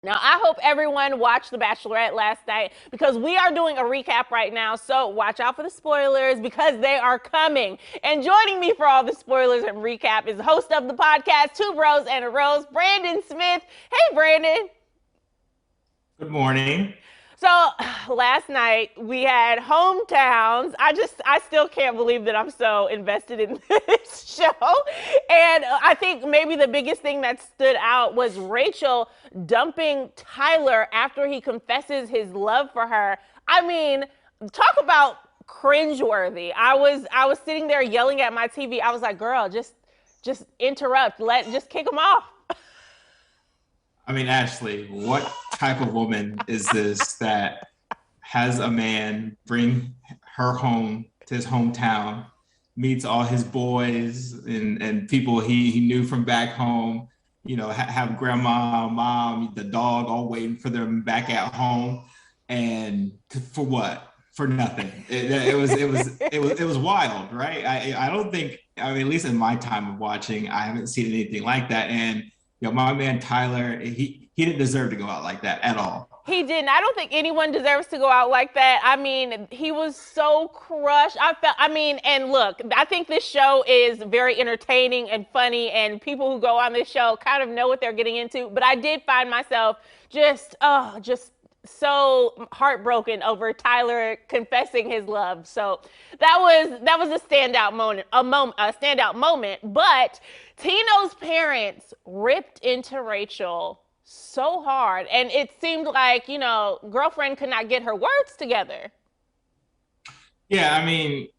Now, I hope everyone watched The Bachelorette last night because we are doing a recap right now. So watch out for the spoilers because they are coming. And joining me for all the spoilers and recap is the host of the podcast, Two Bros and a Rose, Brandon Smith. Hey, Brandon. Good morning. So last night we had hometowns. I still can't believe that I'm so invested in this show. And I think maybe the biggest thing that stood out was Rachel dumping Tyler after he confesses his love for her. I mean, talk about cringeworthy. I was sitting there yelling at my TV. I was like, girl, just interrupt. Just kick him off. I mean, Ashley, what type of woman is this that has a man bring her home to his hometown, meets all his boys and people he knew from back home, have grandma, mom, the dog all waiting for them back at home, and for what? For nothing. It was wild, right? I don't think, I mean, at least in my time of watching, I haven't seen anything like that. And my man Tyler, he didn't deserve to go out like that at all. He didn't. I don't think anyone deserves to go out like that. I mean, he was so crushed. And look, I think this show is very entertaining and funny, and people who go on this show kind of know what they're getting into. But I did find myself just so heartbroken over Tyler confessing his love. So that was a standout moment, a standout moment. But Tino's parents ripped into Rachel so hard, and it seemed like girlfriend could not get her words together. Yeah, I mean,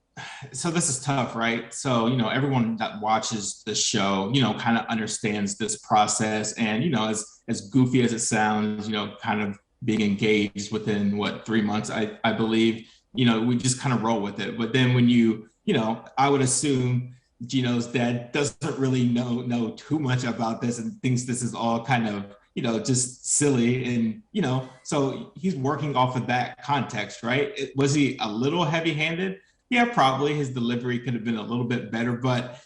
so this is tough, right? So, everyone that watches the show, kind of understands this process. And, as goofy as it sounds, kind of being engaged within what, 3 months, I believe, we just kind of roll with it. But then when I would assume Gino's dad doesn't really know too much about this and thinks this is all kind of just silly. And, so he's working off of that context, right? Was he a little heavy handed? Yeah, probably his delivery could have been a little bit better, but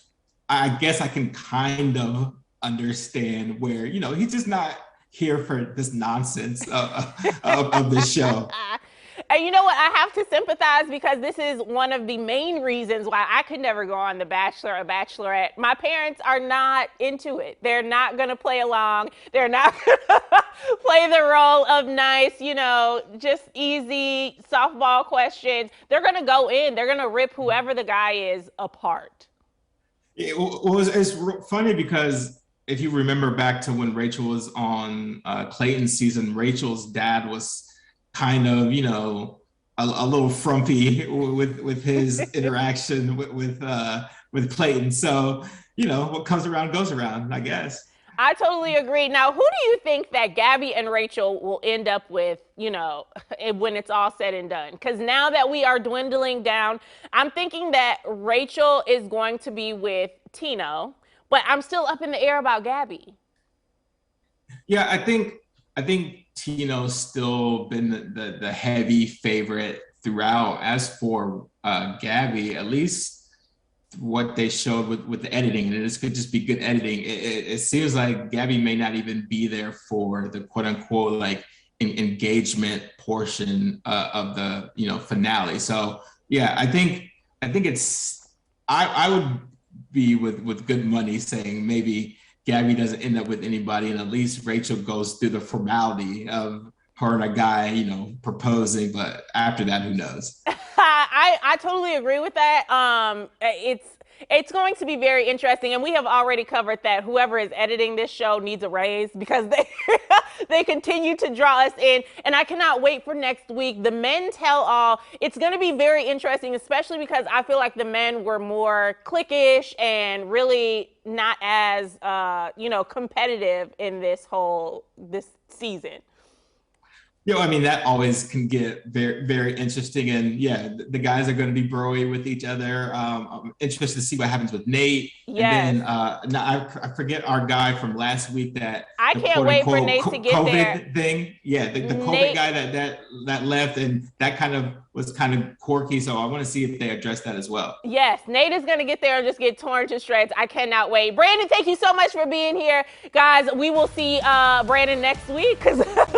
I guess I can kind of understand where, he's just not here for this nonsense of this show. And you know what? I have to sympathize because this is one of the main reasons why I could never go on The Bachelor or Bachelorette. My parents are not into it. They're not going to play along. They're not going to play the role of nice, just easy softball questions. They're going to go in. They're going to rip whoever the guy is apart. It's funny because if you remember back to when Rachel was on Clayton's season, Rachel's dad was kind of, a little frumpy with his interaction with Clayton. So, what comes around goes around, I guess. I totally agree. Now, who do you think that Gabby and Rachel will end up with, when it's all said and done? Because now that we are dwindling down, I'm thinking that Rachel is going to be with Tino, but I'm still up in the air about Gabby. Yeah, I think Tino's still been the heavy favorite throughout. As for Gabby, at least what they showed with the editing, and this could just be good editing. It seems like Gabby may not even be there for the quote unquote like engagement portion of the finale. So yeah, I think it's I would be with good money saying maybe Gabby doesn't end up with anybody, and at least Rachel goes through the formality of her and a guy, proposing. But after that, who knows? I totally agree with that. It's going to be very interesting, and we have already covered that whoever is editing this show needs a raise because they they continue to draw us in, and I cannot wait for next week. The men tell all. It's going to be very interesting, especially because I feel like the men were more cliquish and really not as competitive in this season. I mean, that always can get very, very interesting. And yeah, the guys are going to be broy with each other. I'm interested to see what happens with Nate. And Yes. then now I forget our guy from last week that I the can't quote wait for unquote Nate to get there. COVID thing. Yeah, the COVID Nate, guy that left, and that kind of was kind of quirky. So I want to see if they address that as well. yes, Nate is going to get there and just get torn to shreds. I cannot wait. Brandon, thank you so much for being here. Guys, we will see Brandon next week because this